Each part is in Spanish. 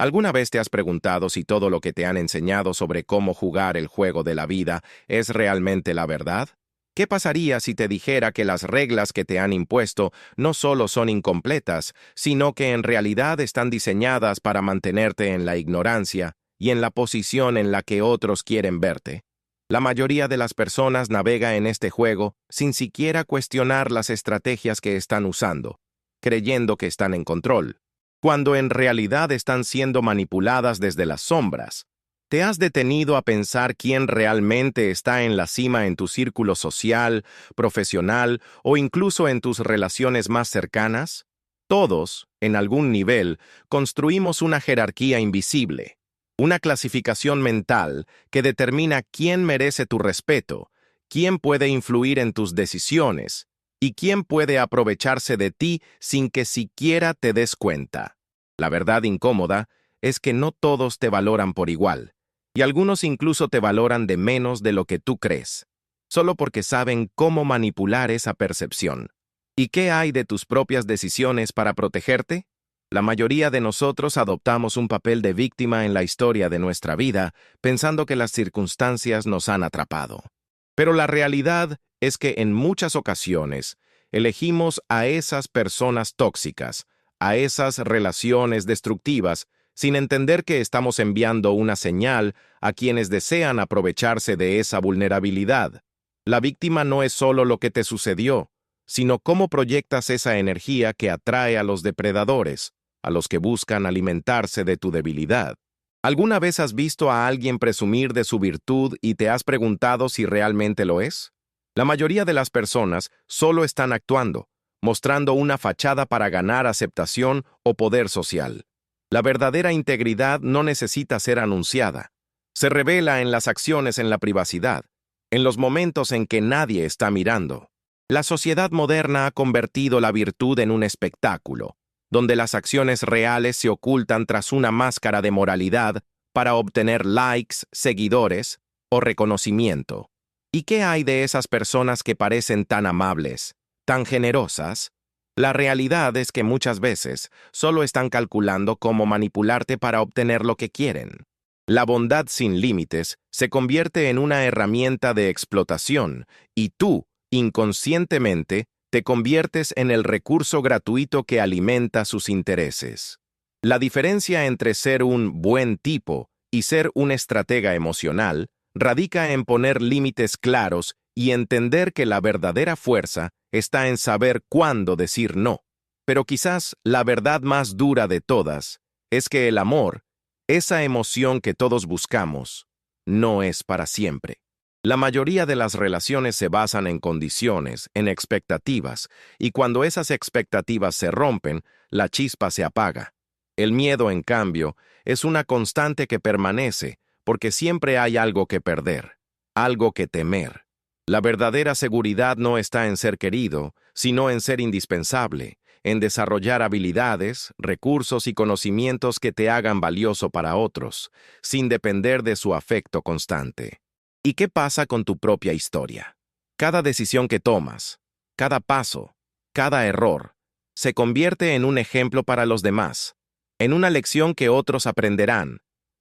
¿Alguna vez te has preguntado si todo lo que te han enseñado sobre cómo jugar el juego de la vida es realmente la verdad? ¿Qué pasaría si te dijera que las reglas que te han impuesto no solo son incompletas, sino que en realidad están diseñadas para mantenerte en la ignorancia y en la posición en la que otros quieren verte? La mayoría de las personas navega en este juego sin siquiera cuestionar las estrategias que están usando, creyendo que están en control, cuando en realidad están siendo manipuladas desde las sombras. ¿Te has detenido a pensar quién realmente está en la cima en tu círculo social, profesional o incluso en tus relaciones más cercanas? Todos, en algún nivel, construimos una jerarquía invisible, una clasificación mental que determina quién merece tu respeto, quién puede influir en tus decisiones y quién puede aprovecharse de ti sin que siquiera te des cuenta. La verdad incómoda es que no todos te valoran por igual, y algunos incluso te valoran de menos de lo que tú crees, solo porque saben cómo manipular esa percepción. ¿Y qué hay de tus propias decisiones para protegerte? La mayoría de nosotros adoptamos un papel de víctima en la historia de nuestra vida, pensando que las circunstancias nos han atrapado. Pero la realidad es que en muchas ocasiones elegimos a esas personas tóxicas, a esas relaciones destructivas, sin entender que estamos enviando una señal a quienes desean aprovecharse de esa vulnerabilidad. La víctima no es solo lo que te sucedió, sino cómo proyectas esa energía que atrae a los depredadores, a los que buscan alimentarse de tu debilidad. ¿Alguna vez has visto a alguien presumir de su virtud y te has preguntado si realmente lo es? La mayoría de las personas solo están actuando, mostrando una fachada para ganar aceptación o poder social. La verdadera integridad no necesita ser anunciada. Se revela en las acciones en la privacidad, en los momentos en que nadie está mirando. La sociedad moderna ha convertido la virtud en un espectáculo, donde las acciones reales se ocultan tras una máscara de moralidad para obtener likes, seguidores o reconocimiento. ¿Y qué hay de esas personas que parecen tan amables, tan generosas? La realidad es que muchas veces solo están calculando cómo manipularte para obtener lo que quieren. La bondad sin límites se convierte en una herramienta de explotación y tú, inconscientemente, te conviertes en el recurso gratuito que alimenta sus intereses. La diferencia entre ser un buen tipo y ser un estratega emocional radica en poner límites claros y entender que la verdadera fuerza está en saber cuándo decir no. Pero quizás la verdad más dura de todas es que el amor, esa emoción que todos buscamos, no es para siempre. La mayoría de las relaciones se basan en condiciones, en expectativas, y cuando esas expectativas se rompen, la chispa se apaga. El miedo, en cambio, es una constante que permanece, porque siempre hay algo que perder, algo que temer. La verdadera seguridad no está en ser querido, sino en ser indispensable, en desarrollar habilidades, recursos y conocimientos que te hagan valioso para otros, sin depender de su afecto constante. ¿Y qué pasa con tu propia historia? Cada decisión que tomas, cada paso, cada error, se convierte en un ejemplo para los demás, en una lección que otros aprenderán,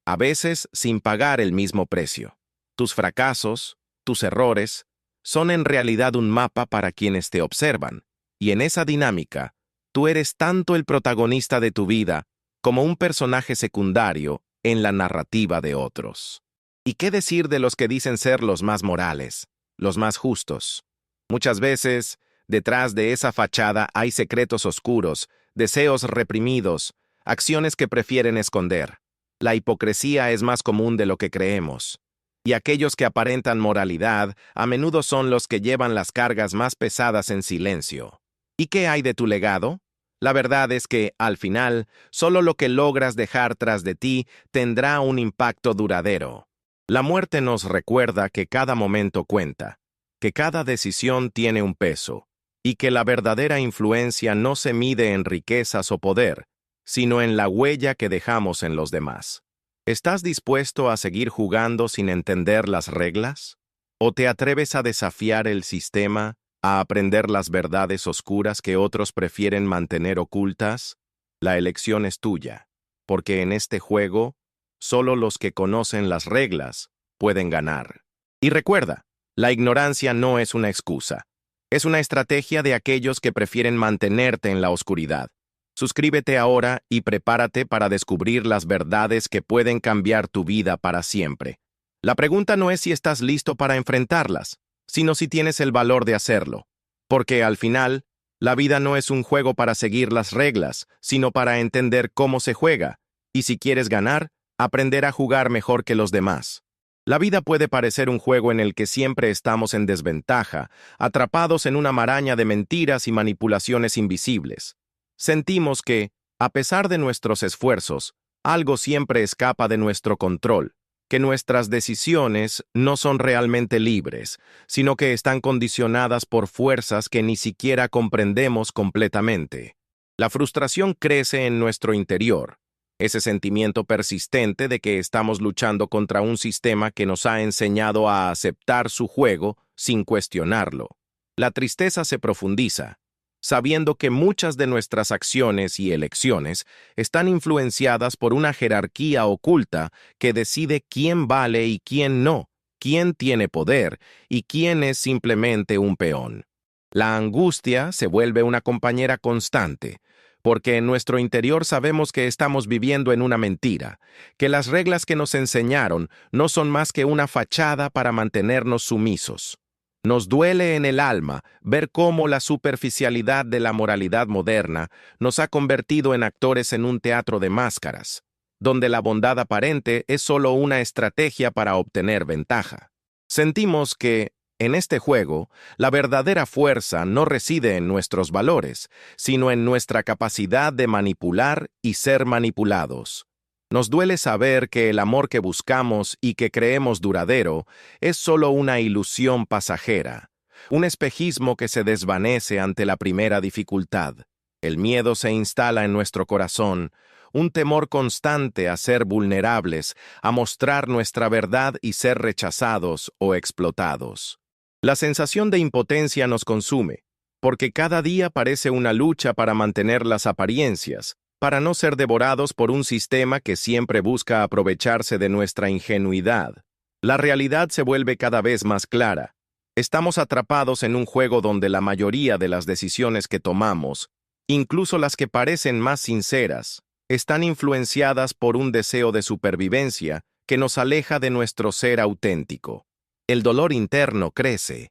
a veces sin pagar el mismo precio. Tus fracasos, tus errores, son en realidad un mapa para quienes te observan, y en esa dinámica, tú eres tanto el protagonista de tu vida como un personaje secundario en la narrativa de otros. ¿Y qué decir de los que dicen ser los más morales, los más justos? Muchas veces, detrás de esa fachada hay secretos oscuros, deseos reprimidos, acciones que prefieren esconder. La hipocresía es más común de lo que creemos. Y aquellos que aparentan moralidad a menudo son los que llevan las cargas más pesadas en silencio. ¿Y qué hay de tu legado? La verdad es que, al final, solo lo que logras dejar tras de ti tendrá un impacto duradero. La muerte nos recuerda que cada momento cuenta, que cada decisión tiene un peso, y que la verdadera influencia no se mide en riquezas o poder, sino en la huella que dejamos en los demás. ¿Estás dispuesto a seguir jugando sin entender las reglas? ¿O te atreves a desafiar el sistema, a aprender las verdades oscuras que otros prefieren mantener ocultas? La elección es tuya. porque en este juego, solo los que conocen las reglas pueden ganar. Y recuerda, la ignorancia no es una excusa. Es una estrategia de aquellos que prefieren mantenerte en la oscuridad. Suscríbete ahora y prepárate para descubrir las verdades que pueden cambiar tu vida para siempre. La pregunta no es si estás listo para enfrentarlas, sino si tienes el valor de hacerlo. Porque al final, la vida no es un juego para seguir las reglas, sino para entender cómo se juega. Y si quieres ganar, aprender a jugar mejor que los demás. La vida puede parecer un juego en el que siempre estamos en desventaja, atrapados en una maraña de mentiras y manipulaciones invisibles. Sentimos que, a pesar de nuestros esfuerzos, algo siempre escapa de nuestro control, que nuestras decisiones no son realmente libres, sino que están condicionadas por fuerzas que ni siquiera comprendemos completamente. La frustración crece en nuestro interior, ese sentimiento persistente de que estamos luchando contra un sistema que nos ha enseñado a aceptar su juego sin cuestionarlo. La tristeza se profundiza, sabiendo que muchas de nuestras acciones y elecciones están influenciadas por una jerarquía oculta que decide quién vale y quién no, quién tiene poder y quién es simplemente un peón. La angustia se vuelve una compañera constante, porque en nuestro interior sabemos que estamos viviendo en una mentira, que las reglas que nos enseñaron no son más que una fachada para mantenernos sumisos. Nos duele en el alma ver cómo la superficialidad de la moralidad moderna nos ha convertido en actores en un teatro de máscaras, donde la bondad aparente es solo una estrategia para obtener ventaja. Sentimos que, en este juego, la verdadera fuerza no reside en nuestros valores, sino en nuestra capacidad de manipular y ser manipulados. Nos duele saber que el amor que buscamos y que creemos duradero es solo una ilusión pasajera, un espejismo que se desvanece ante la primera dificultad. El miedo se instala en nuestro corazón, un temor constante a ser vulnerables, a mostrar nuestra verdad y ser rechazados o explotados. La sensación de impotencia nos consume, porque cada día parece una lucha para mantener las apariencias, para no ser devorados por un sistema que siempre busca aprovecharse de nuestra ingenuidad. La realidad se vuelve cada vez más clara. Estamos atrapados en un juego donde la mayoría de las decisiones que tomamos, incluso las que parecen más sinceras, están influenciadas por un deseo de supervivencia que nos aleja de nuestro ser auténtico. El dolor interno crece,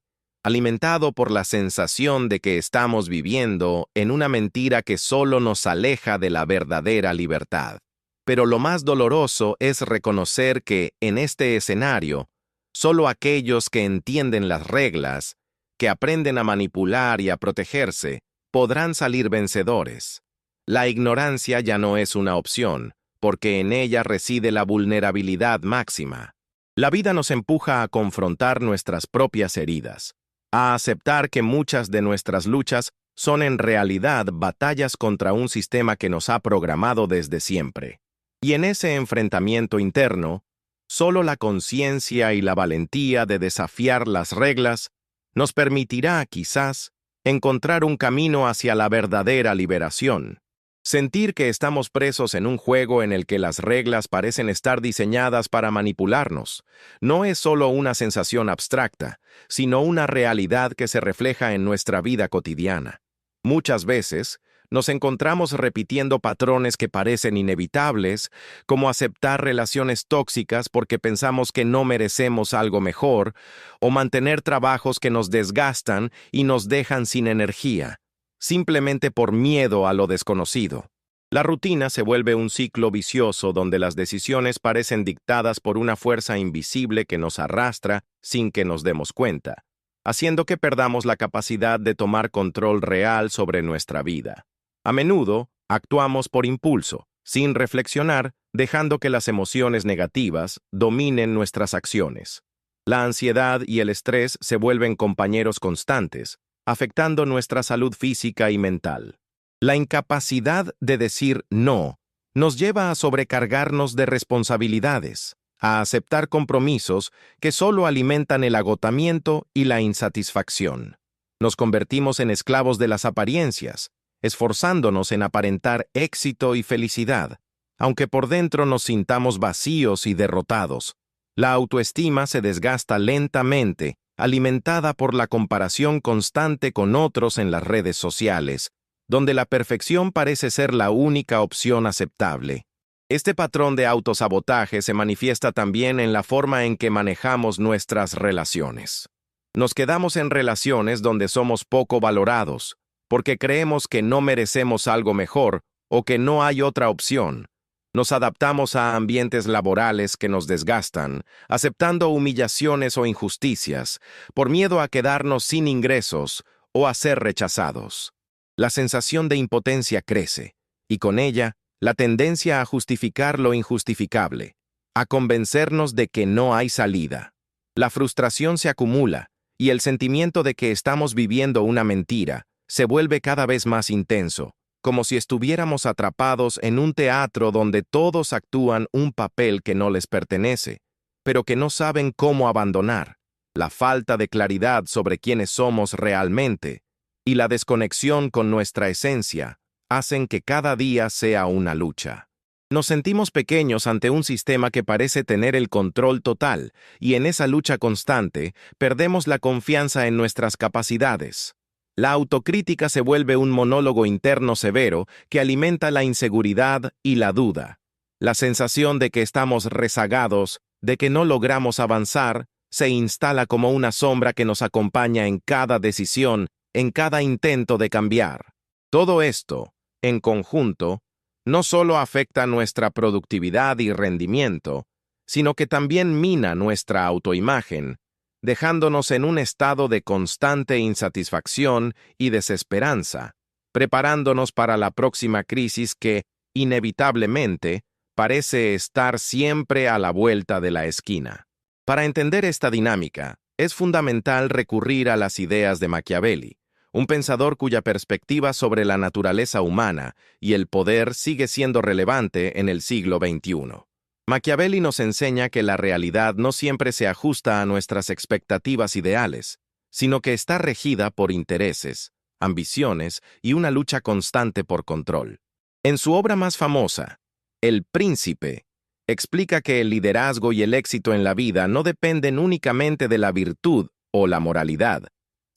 alimentado por la sensación de que estamos viviendo en una mentira que solo nos aleja de la verdadera libertad. Pero lo más doloroso es reconocer que, en este escenario, solo aquellos que entienden las reglas, que aprenden a manipular y a protegerse, podrán salir vencedores. La ignorancia ya no es una opción, porque en ella reside la vulnerabilidad máxima. La vida nos empuja a confrontar nuestras propias heridas, a aceptar que muchas de nuestras luchas son en realidad batallas contra un sistema que nos ha programado desde siempre. Y en ese enfrentamiento interno, solo la conciencia y la valentía de desafiar las reglas nos permitirá, quizás, encontrar un camino hacia la verdadera liberación. Sentir que estamos presos en un juego en el que las reglas parecen estar diseñadas para manipularnos no es solo una sensación abstracta, sino una realidad que se refleja en nuestra vida cotidiana. Muchas veces, nos encontramos repitiendo patrones que parecen inevitables, como aceptar relaciones tóxicas porque pensamos que no merecemos algo mejor, o mantener trabajos que nos desgastan y nos dejan sin energía, simplemente por miedo a lo desconocido. La rutina se vuelve un ciclo vicioso donde las decisiones parecen dictadas por una fuerza invisible que nos arrastra sin que nos demos cuenta, haciendo que perdamos la capacidad de tomar control real sobre nuestra vida. A menudo, actuamos por impulso, sin reflexionar, dejando que las emociones negativas dominen nuestras acciones. La ansiedad y el estrés se vuelven compañeros constantes, afectando nuestra salud física y mental. La incapacidad de decir no nos lleva a sobrecargarnos de responsabilidades, a aceptar compromisos que solo alimentan el agotamiento y la insatisfacción. Nos convertimos en esclavos de las apariencias, esforzándonos en aparentar éxito y felicidad, aunque por dentro nos sintamos vacíos y derrotados. La autoestima se desgasta lentamente, alimentada por la comparación constante con otros en las redes sociales, donde la perfección parece ser la única opción aceptable. Este patrón de autosabotaje se manifiesta también en la forma en que manejamos nuestras relaciones. Nos quedamos en relaciones donde somos poco valorados, porque creemos que no merecemos algo mejor o que no hay otra opción. Nos adaptamos a ambientes laborales que nos desgastan, aceptando humillaciones o injusticias, por miedo a quedarnos sin ingresos o a ser rechazados. La sensación de impotencia crece, y con ella, la tendencia a justificar lo injustificable, a convencernos de que no hay salida. La frustración se acumula, y el sentimiento de que estamos viviendo una mentira se vuelve cada vez más intenso, como si estuviéramos atrapados en un teatro donde todos actúan un papel que no les pertenece, pero que no saben cómo abandonar. La falta de claridad sobre quiénes somos realmente y la desconexión con nuestra esencia hacen que cada día sea una lucha. Nos sentimos pequeños ante un sistema que parece tener el control total, y en esa lucha constante perdemos la confianza en nuestras capacidades. La autocrítica se vuelve un monólogo interno severo que alimenta la inseguridad y la duda. La sensación de que estamos rezagados, de que no logramos avanzar, se instala como una sombra que nos acompaña en cada decisión, en cada intento de cambiar. Todo esto, en conjunto, no solo afecta nuestra productividad y rendimiento, sino que también mina nuestra autoimagen, dejándonos en un estado de constante insatisfacción y desesperanza, preparándonos para la próxima crisis que, inevitablemente, parece estar siempre a la vuelta de la esquina. Para entender esta dinámica, es fundamental recurrir a las ideas de Machiavelli, un pensador cuya perspectiva sobre la naturaleza humana y el poder sigue siendo relevante en el siglo XXI. Machiavelli nos enseña que la realidad no siempre se ajusta a nuestras expectativas ideales, sino que está regida por intereses, ambiciones y una lucha constante por control. En su obra más famosa, El Príncipe, explica que el liderazgo y el éxito en la vida no dependen únicamente de la virtud o la moralidad,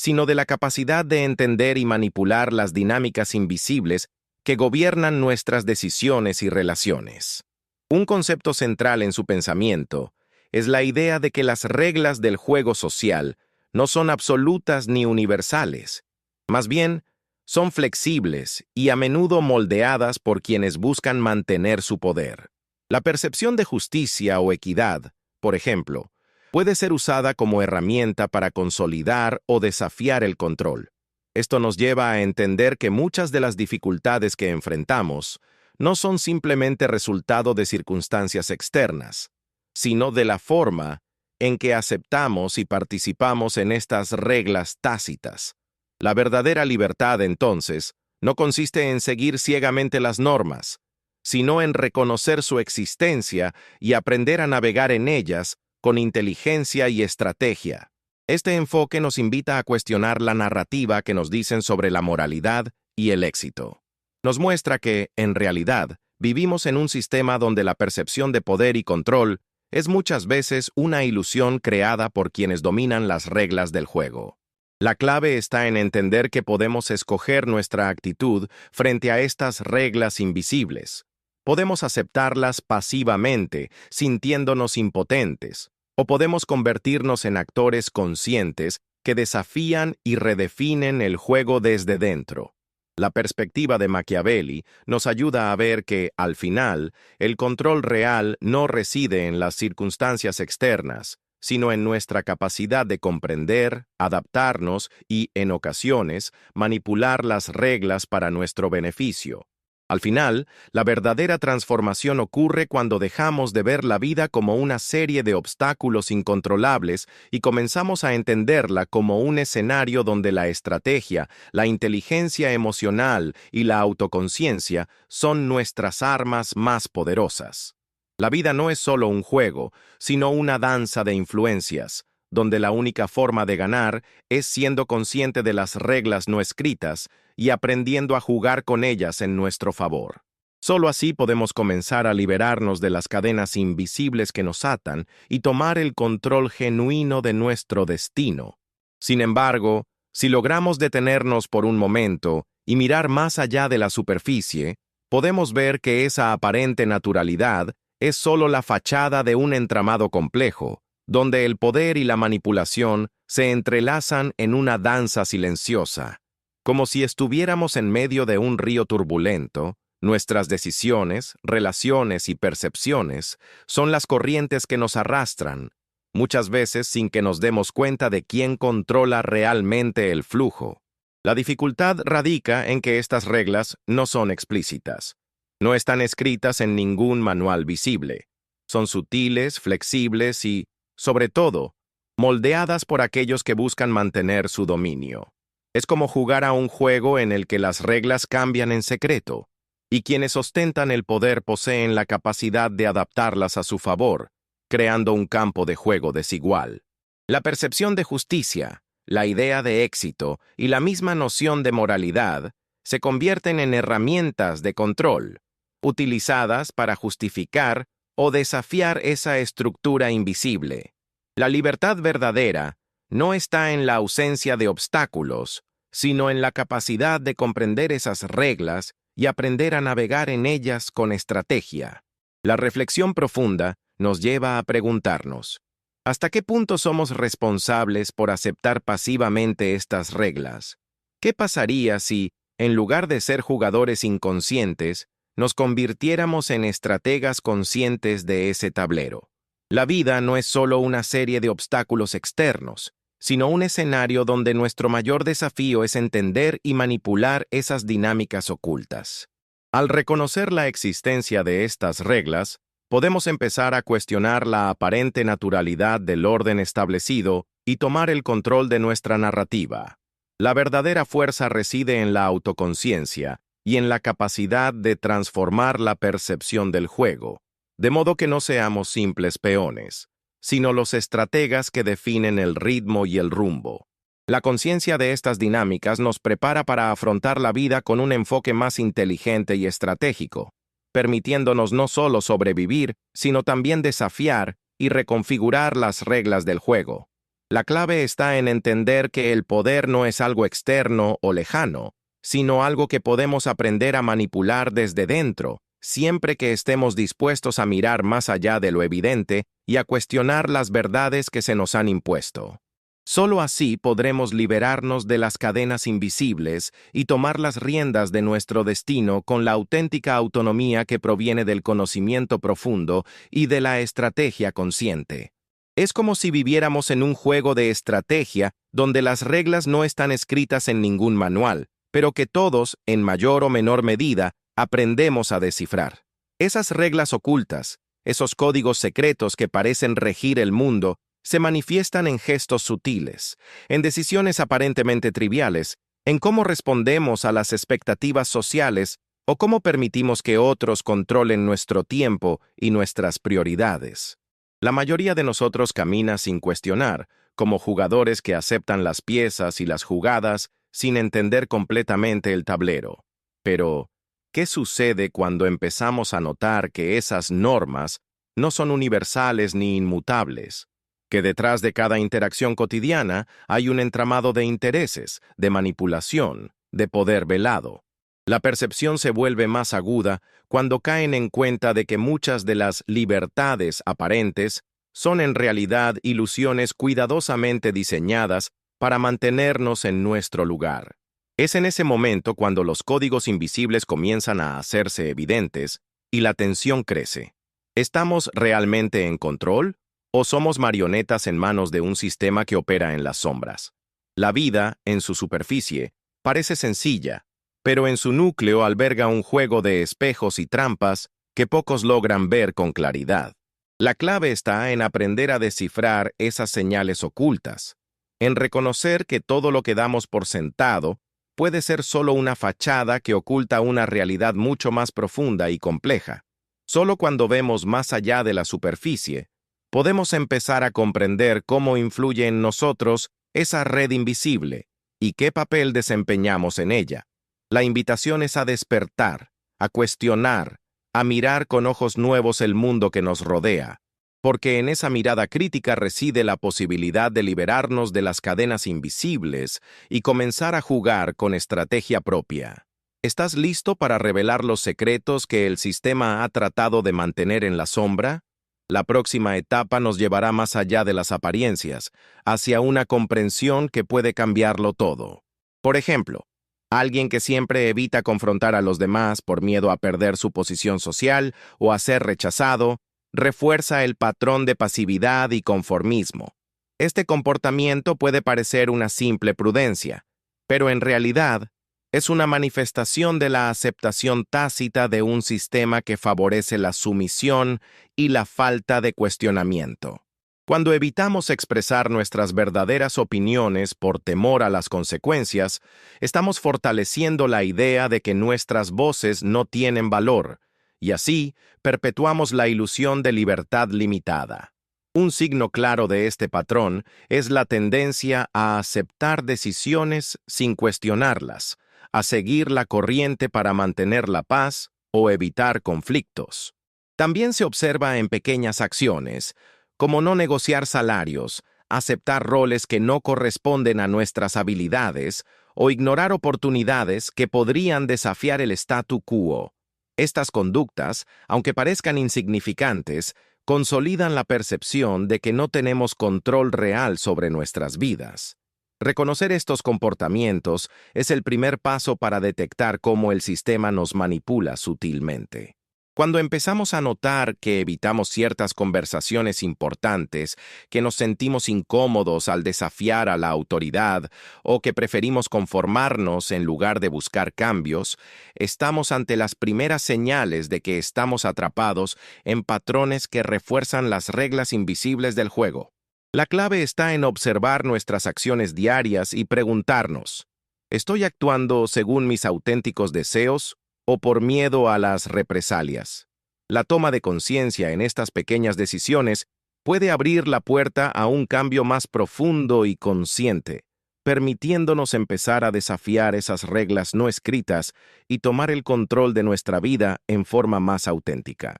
sino de la capacidad de entender y manipular las dinámicas invisibles que gobiernan nuestras decisiones y relaciones. Un concepto central en su pensamiento es la idea de que las reglas del juego social no son absolutas ni universales, más bien son flexibles y a menudo moldeadas por quienes buscan mantener su poder. La percepción de justicia o equidad, por ejemplo, puede ser usada como herramienta para consolidar o desafiar el control. Esto nos lleva a entender que muchas de las dificultades que enfrentamos no son simplemente resultado de circunstancias externas, sino de la forma en que aceptamos y participamos en estas reglas tácitas. La verdadera libertad, entonces, no consiste en seguir ciegamente las normas, sino en reconocer su existencia y aprender a navegar en ellas con inteligencia y estrategia. Este enfoque nos invita a cuestionar la narrativa que nos dicen sobre la moralidad y el éxito. Nos muestra que, en realidad, vivimos en un sistema donde la percepción de poder y control es muchas veces una ilusión creada por quienes dominan las reglas del juego. La clave está en entender que podemos escoger nuestra actitud frente a estas reglas invisibles. Podemos aceptarlas pasivamente, sintiéndonos impotentes, o podemos convertirnos en actores conscientes que desafían y redefinen el juego desde dentro. La perspectiva de Machiavelli nos ayuda a ver que, al final, el control real no reside en las circunstancias externas, sino en nuestra capacidad de comprender, adaptarnos y, en ocasiones, manipular las reglas para nuestro beneficio. Al final, la verdadera transformación ocurre cuando dejamos de ver la vida como una serie de obstáculos incontrolables y comenzamos a entenderla como un escenario donde la estrategia, la inteligencia emocional y la autoconciencia son nuestras armas más poderosas. La vida no es solo un juego, sino una danza de influencias, donde la única forma de ganar es siendo consciente de las reglas no escritas y aprendiendo a jugar con ellas en nuestro favor. Solo así podemos comenzar a liberarnos de las cadenas invisibles que nos atan y tomar el control genuino de nuestro destino. Sin embargo, si logramos detenernos por un momento y mirar más allá de la superficie, podemos ver que esa aparente naturalidad es solo la fachada de un entramado complejo, donde el poder y la manipulación se entrelazan en una danza silenciosa. Como si estuviéramos en medio de un río turbulento, nuestras decisiones, relaciones y percepciones son las corrientes que nos arrastran, muchas veces sin que nos demos cuenta de quién controla realmente el flujo. La dificultad radica en que estas reglas no son explícitas. No están escritas en ningún manual visible. Son sutiles, flexibles y, sobre todo, moldeadas por aquellos que buscan mantener su dominio. Es como jugar a un juego en el que las reglas cambian en secreto, y quienes ostentan el poder poseen la capacidad de adaptarlas a su favor, creando un campo de juego desigual. La percepción de justicia, la idea de éxito y la misma noción de moralidad se convierten en herramientas de control, utilizadas para justificar o desafiar esa estructura invisible. La libertad verdadera no está en la ausencia de obstáculos, sino en la capacidad de comprender esas reglas y aprender a navegar en ellas con estrategia. La reflexión profunda nos lleva a preguntarnos, ¿hasta qué punto somos responsables por aceptar pasivamente estas reglas? ¿Qué pasaría si, en lugar de ser jugadores inconscientes, nos convirtiéramos en estrategas conscientes de ese tablero? La vida no es solo una serie de obstáculos externos, sino un escenario donde nuestro mayor desafío es entender y manipular esas dinámicas ocultas. Al reconocer la existencia de estas reglas, podemos empezar a cuestionar la aparente naturalidad del orden establecido y tomar el control de nuestra narrativa. La verdadera fuerza reside en la autoconciencia y en la capacidad de transformar la percepción del juego, de modo que no seamos simples peones, sino los estrategas que definen el ritmo y el rumbo. La conciencia de estas dinámicas nos prepara para afrontar la vida con un enfoque más inteligente y estratégico, permitiéndonos no solo sobrevivir, sino también desafiar y reconfigurar las reglas del juego. La clave está en entender que el poder no es algo externo o lejano, sino algo que podemos aprender a manipular desde dentro, siempre que estemos dispuestos a mirar más allá de lo evidente y a cuestionar las verdades que se nos han impuesto. Solo así podremos liberarnos de las cadenas invisibles y tomar las riendas de nuestro destino con la auténtica autonomía que proviene del conocimiento profundo y de la estrategia consciente. Es como si viviéramos en un juego de estrategia donde las reglas no están escritas en ningún manual, pero que todos, en mayor o menor medida, aprendemos a descifrar. Esas reglas ocultas, esos códigos secretos que parecen regir el mundo, se manifiestan en gestos sutiles, en decisiones aparentemente triviales, en cómo respondemos a las expectativas sociales o cómo permitimos que otros controlen nuestro tiempo y nuestras prioridades. La mayoría de nosotros camina sin cuestionar, como jugadores que aceptan las piezas y las jugadas sin entender completamente el tablero. Pero, ¿qué sucede cuando empezamos a notar que esas normas no son universales ni inmutables? Que detrás de cada interacción cotidiana hay un entramado de intereses, de manipulación, de poder velado. La percepción se vuelve más aguda cuando caen en cuenta de que muchas de las libertades aparentes son en realidad ilusiones cuidadosamente diseñadas para mantenernos en nuestro lugar. Es en ese momento cuando los códigos invisibles comienzan a hacerse evidentes y la tensión crece. ¿Estamos realmente en control? ¿O somos marionetas en manos de un sistema que opera en las sombras? La vida, en su superficie, parece sencilla, pero en su núcleo alberga un juego de espejos y trampas que pocos logran ver con claridad. La clave está en aprender a descifrar esas señales ocultas, en reconocer que todo lo que damos por sentado puede ser solo una fachada que oculta una realidad mucho más profunda y compleja. Solo cuando vemos más allá de la superficie, podemos empezar a comprender cómo influye en nosotros esa red invisible y qué papel desempeñamos en ella. La invitación es a despertar, a cuestionar, a mirar con ojos nuevos el mundo que nos rodea, porque en esa mirada crítica reside la posibilidad de liberarnos de las cadenas invisibles y comenzar a jugar con estrategia propia. ¿Estás listo para revelar los secretos que el sistema ha tratado de mantener en la sombra? La próxima etapa nos llevará más allá de las apariencias, hacia una comprensión que puede cambiarlo todo. Por ejemplo, alguien que siempre evita confrontar a los demás por miedo a perder su posición social o a ser rechazado, refuerza el patrón de pasividad y conformismo. Este comportamiento puede parecer una simple prudencia, pero en realidad es una manifestación de la aceptación tácita de un sistema que favorece la sumisión y la falta de cuestionamiento. Cuando evitamos expresar nuestras verdaderas opiniones por temor a las consecuencias, estamos fortaleciendo la idea de que nuestras voces no tienen valor, y así perpetuamos la ilusión de libertad limitada. Un signo claro de este patrón es la tendencia a aceptar decisiones sin cuestionarlas, a seguir la corriente para mantener la paz o evitar conflictos. También se observa en pequeñas acciones, como no negociar salarios, aceptar roles que no corresponden a nuestras habilidades o ignorar oportunidades que podrían desafiar el statu quo. Estas conductas, aunque parezcan insignificantes, consolidan la percepción de que no tenemos control real sobre nuestras vidas. Reconocer estos comportamientos es el primer paso para detectar cómo el sistema nos manipula sutilmente. Cuando empezamos a notar que evitamos ciertas conversaciones importantes, que nos sentimos incómodos al desafiar a la autoridad o que preferimos conformarnos en lugar de buscar cambios, estamos ante las primeras señales de que estamos atrapados en patrones que refuerzan las reglas invisibles del juego. La clave está en observar nuestras acciones diarias y preguntarnos, ¿estoy actuando según mis auténticos deseos o por miedo a las represalias? La toma de conciencia en estas pequeñas decisiones puede abrir la puerta a un cambio más profundo y consciente, permitiéndonos empezar a desafiar esas reglas no escritas y tomar el control de nuestra vida en forma más auténtica.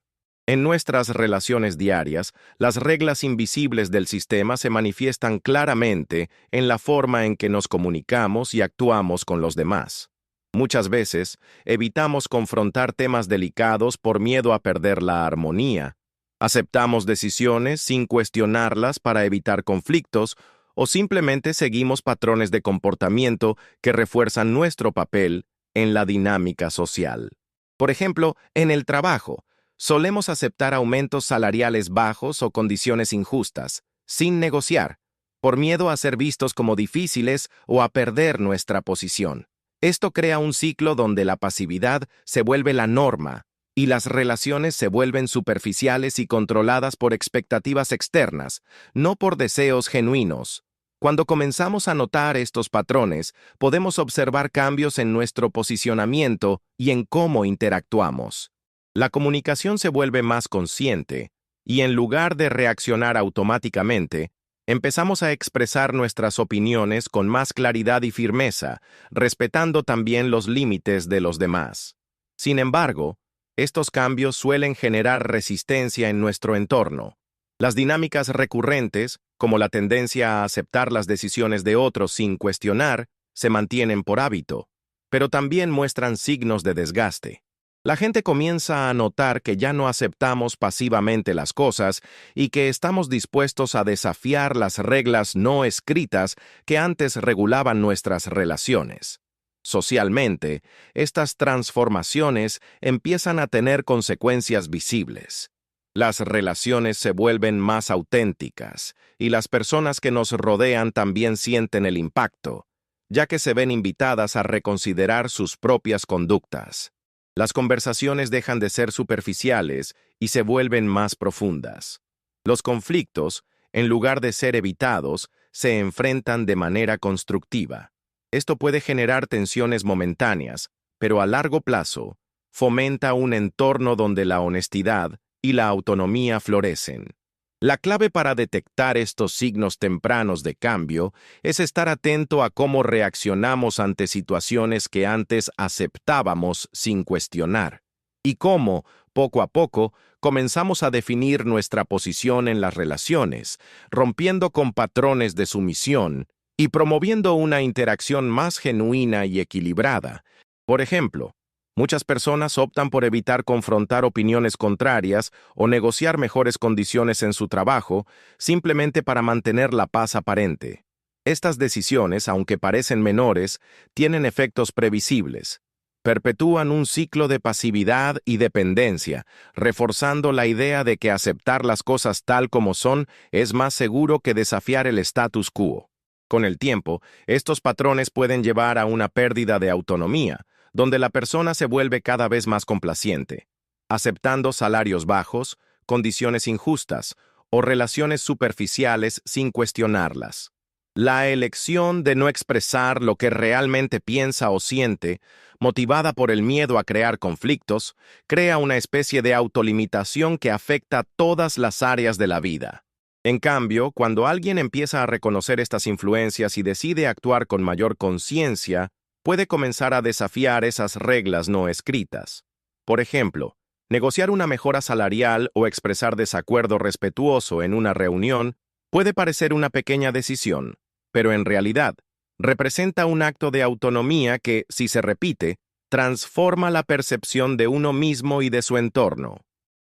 En nuestras relaciones diarias, las reglas invisibles del sistema se manifiestan claramente en la forma en que nos comunicamos y actuamos con los demás. Muchas veces, evitamos confrontar temas delicados por miedo a perder la armonía. Aceptamos decisiones sin cuestionarlas para evitar conflictos o simplemente seguimos patrones de comportamiento que refuerzan nuestro papel en la dinámica social. Por ejemplo, en el trabajo, solemos aceptar aumentos salariales bajos o condiciones injustas, sin negociar, por miedo a ser vistos como difíciles o a perder nuestra posición. Esto crea un ciclo donde la pasividad se vuelve la norma y las relaciones se vuelven superficiales y controladas por expectativas externas, no por deseos genuinos. Cuando comenzamos a notar estos patrones, podemos observar cambios en nuestro posicionamiento y en cómo interactuamos. La comunicación se vuelve más consciente, y en lugar de reaccionar automáticamente, empezamos a expresar nuestras opiniones con más claridad y firmeza, respetando también los límites de los demás. Sin embargo, estos cambios suelen generar resistencia en nuestro entorno. Las dinámicas recurrentes, como la tendencia a aceptar las decisiones de otros sin cuestionar, se mantienen por hábito, pero también muestran signos de desgaste. La gente comienza a notar que ya no aceptamos pasivamente las cosas y que estamos dispuestos a desafiar las reglas no escritas que antes regulaban nuestras relaciones. Socialmente, estas transformaciones empiezan a tener consecuencias visibles. Las relaciones se vuelven más auténticas y las personas que nos rodean también sienten el impacto, ya que se ven invitadas a reconsiderar sus propias conductas. Las conversaciones dejan de ser superficiales y se vuelven más profundas. Los conflictos, en lugar de ser evitados, se enfrentan de manera constructiva. Esto puede generar tensiones momentáneas, pero a largo plazo, fomenta un entorno donde la honestidad y la autonomía florecen. La clave para detectar estos signos tempranos de cambio es estar atento a cómo reaccionamos ante situaciones que antes aceptábamos sin cuestionar. y cómo, poco a poco, comenzamos a definir nuestra posición en las relaciones, rompiendo con patrones de sumisión y promoviendo una interacción más genuina y equilibrada. Por ejemplo, muchas personas optan por evitar confrontar opiniones contrarias o negociar mejores condiciones en su trabajo, simplemente para mantener la paz aparente. Estas decisiones, aunque parecen menores, tienen efectos previsibles. Perpetúan un ciclo de pasividad y dependencia, reforzando la idea de que aceptar las cosas tal como son es más seguro que desafiar el status quo. Con el tiempo, estos patrones pueden llevar a una pérdida de autonomía, donde la persona se vuelve cada vez más complaciente, aceptando salarios bajos, condiciones injustas o relaciones superficiales sin cuestionarlas. La elección de no expresar lo que realmente piensa o siente, motivada por el miedo a crear conflictos, crea una especie de autolimitación que afecta todas las áreas de la vida. En cambio, cuando alguien empieza a reconocer estas influencias y decide actuar con mayor conciencia, puede comenzar a desafiar esas reglas no escritas. Por ejemplo, negociar una mejora salarial o expresar desacuerdo respetuoso en una reunión puede parecer una pequeña decisión, pero en realidad representa un acto de autonomía que, si se repite, transforma la percepción de uno mismo y de su entorno.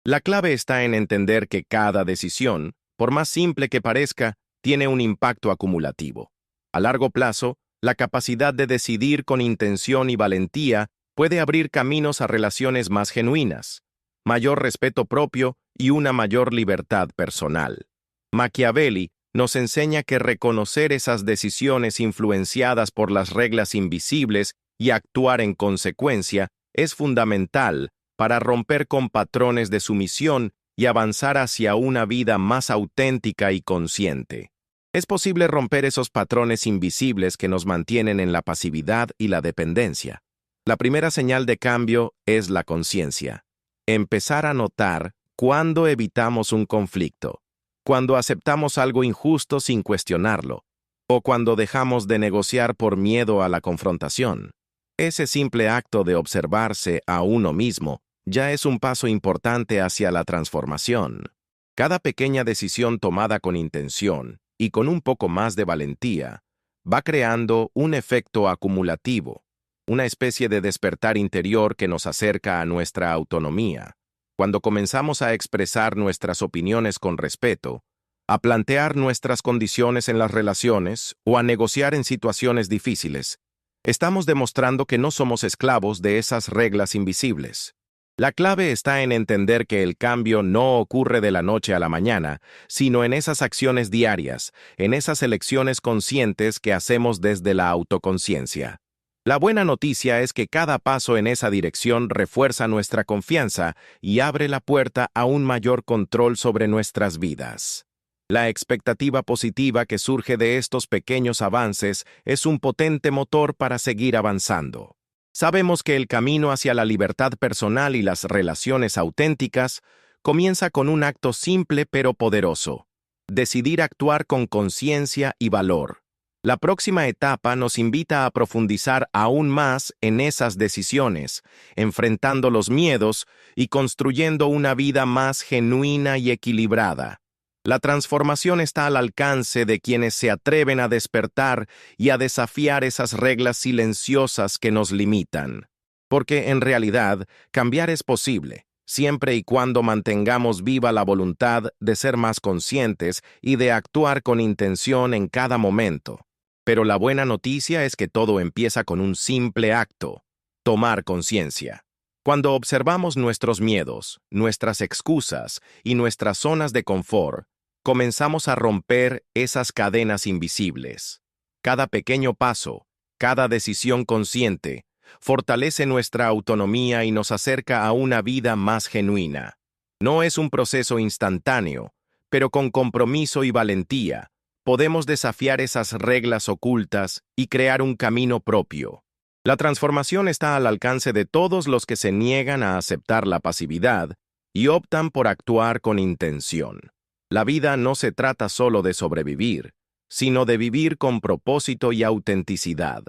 La clave está en entender que cada decisión, por más simple que parezca, tiene un impacto acumulativo. A largo plazo, la capacidad de decidir con intención y valentía puede abrir caminos a relaciones más genuinas, mayor respeto propio y una mayor libertad personal. Machiavelli nos enseña que reconocer esas decisiones influenciadas por las reglas invisibles y actuar en consecuencia es fundamental para romper con patrones de sumisión y avanzar hacia una vida más auténtica y consciente. Es posible romper esos patrones invisibles que nos mantienen en la pasividad y la dependencia. La primera señal de cambio es la conciencia. Empezar a notar cuándo evitamos un conflicto, cuando aceptamos algo injusto sin cuestionarlo, o cuando dejamos de negociar por miedo a la confrontación. Ese simple acto de observarse a uno mismo ya es un paso importante hacia la transformación. Cada pequeña decisión tomada con intención y con un poco más de valentía va creando un efecto acumulativo, una especie de despertar interior que nos acerca a nuestra autonomía. Cuando comenzamos a expresar nuestras opiniones con respeto, a plantear nuestras condiciones en las relaciones o a negociar en situaciones difíciles, estamos demostrando que no somos esclavos de esas reglas invisibles. La clave está en entender que el cambio no ocurre de la noche a la mañana, sino en esas acciones diarias, en esas elecciones conscientes que hacemos desde la autoconciencia. La buena noticia es que cada paso en esa dirección refuerza nuestra confianza y abre la puerta a un mayor control sobre nuestras vidas. La expectativa positiva que surge de estos pequeños avances es un potente motor para seguir avanzando. Sabemos que el camino hacia la libertad personal y las relaciones auténticas comienza con un acto simple pero poderoso: decidir actuar con conciencia y valor. La próxima etapa nos invita a profundizar aún más en esas decisiones, enfrentando los miedos y construyendo una vida más genuina y equilibrada. La transformación está al alcance de quienes se atreven a despertar y a desafiar esas reglas silenciosas que nos limitan. Porque en realidad, cambiar es posible, siempre y cuando mantengamos viva la voluntad de ser más conscientes y de actuar con intención en cada momento. Pero la buena noticia es que todo empieza con un simple acto: tomar conciencia. Cuando observamos nuestros miedos, nuestras excusas y nuestras zonas de confort, comenzamos a romper esas cadenas invisibles. Cada pequeño paso, cada decisión consciente, fortalece nuestra autonomía y nos acerca a una vida más genuina. No es un proceso instantáneo, pero con compromiso y valentía, podemos desafiar esas reglas ocultas y crear un camino propio. La transformación está al alcance de todos los que se niegan a aceptar la pasividad y optan por actuar con intención. La vida no se trata solo de sobrevivir, sino de vivir con propósito y autenticidad.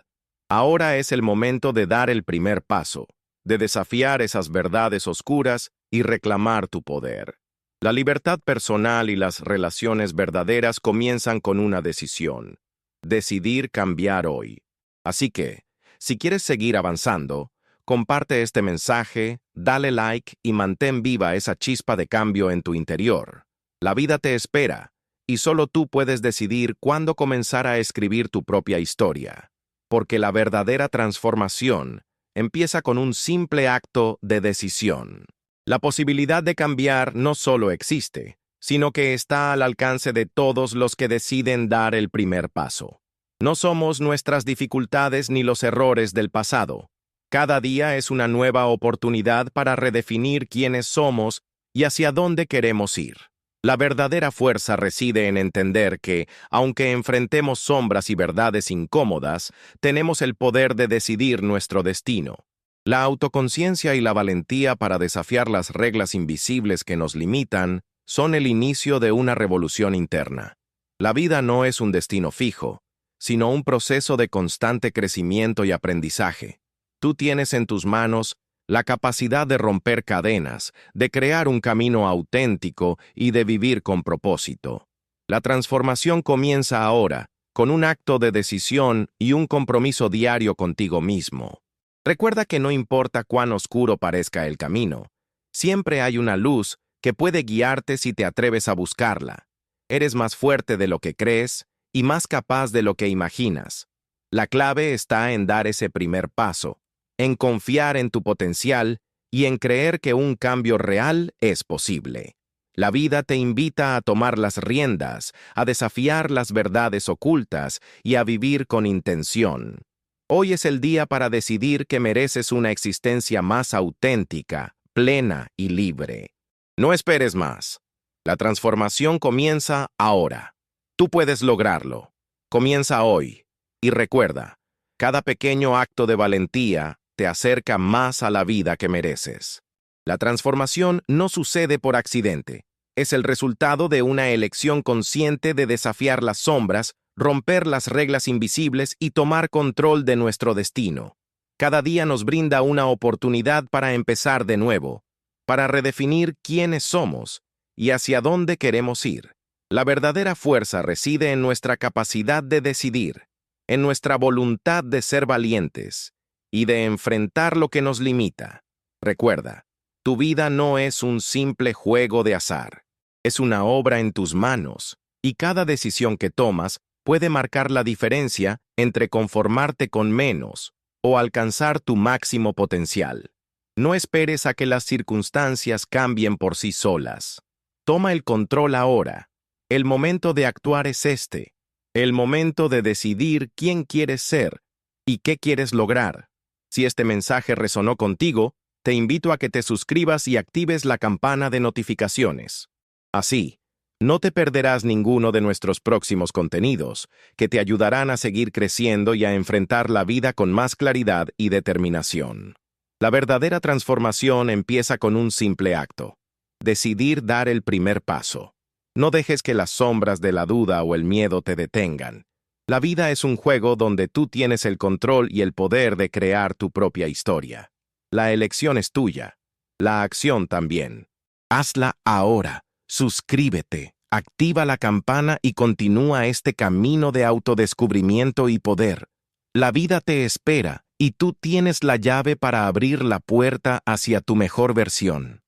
Ahora es el momento de dar el primer paso, de desafiar esas verdades oscuras y reclamar tu poder. La libertad personal y las relaciones verdaderas comienzan con una decisión: decidir cambiar hoy. Así que, si quieres seguir avanzando, comparte este mensaje, dale like y mantén viva esa chispa de cambio en tu interior. La vida te espera, y solo tú puedes decidir cuándo comenzar a escribir tu propia historia. Porque la verdadera transformación empieza con un simple acto de decisión. La posibilidad de cambiar no solo existe, sino que está al alcance de todos los que deciden dar el primer paso. No somos nuestras dificultades ni los errores del pasado. Cada día es una nueva oportunidad para redefinir quiénes somos y hacia dónde queremos ir. La verdadera fuerza reside en entender que, aunque enfrentemos sombras y verdades incómodas, tenemos el poder de decidir nuestro destino. La autoconciencia y la valentía para desafiar las reglas invisibles que nos limitan son el inicio de una revolución interna. La vida no es un destino fijo, sino un proceso de constante crecimiento y aprendizaje. Tú tienes en tus manos la capacidad de romper cadenas, de crear un camino auténtico y de vivir con propósito. La transformación comienza ahora, con un acto de decisión y un compromiso diario contigo mismo. Recuerda que no importa cuán oscuro parezca el camino, siempre hay una luz que puede guiarte si te atreves a buscarla. Eres más fuerte de lo que crees y más capaz de lo que imaginas. La clave está en dar ese primer paso, en confiar en tu potencial y en creer que un cambio real es posible. La vida te invita a tomar las riendas, a desafiar las verdades ocultas y a vivir con intención. Hoy es el día para decidir que mereces una existencia más auténtica, plena y libre. No esperes más. La transformación comienza ahora. Tú puedes lograrlo. Comienza hoy. Y recuerda, cada pequeño acto de valentía te acerca más a la vida que mereces. La transformación no sucede por accidente. Es el resultado de una elección consciente de desafiar las sombras, romper las reglas invisibles y tomar control de nuestro destino. Cada día nos brinda una oportunidad para empezar de nuevo, para redefinir quiénes somos y hacia dónde queremos ir. La verdadera fuerza reside en nuestra capacidad de decidir, en nuestra voluntad de ser valientes y de enfrentar lo que nos limita. Recuerda, tu vida no es un simple juego de azar. Es una obra en tus manos, y cada decisión que tomas puede marcar la diferencia entre conformarte con menos o alcanzar tu máximo potencial. No esperes a que las circunstancias cambien por sí solas. Toma el control ahora. El momento de actuar es este. El momento de decidir quién quieres ser y qué quieres lograr. Si este mensaje resonó contigo, te invito a que te suscribas y actives la campana de notificaciones. Así, no te perderás ninguno de nuestros próximos contenidos, que te ayudarán a seguir creciendo y a enfrentar la vida con más claridad y determinación. La verdadera transformación empieza con un simple acto: decidir dar el primer paso. No dejes que las sombras de la duda o el miedo te detengan. La vida es un juego donde tú tienes el control y el poder de crear tu propia historia. La elección es tuya, la acción también. Hazla ahora. Suscríbete, activa la campana y continúa este camino de autodescubrimiento y poder. La vida te espera y tú tienes la llave para abrir la puerta hacia tu mejor versión.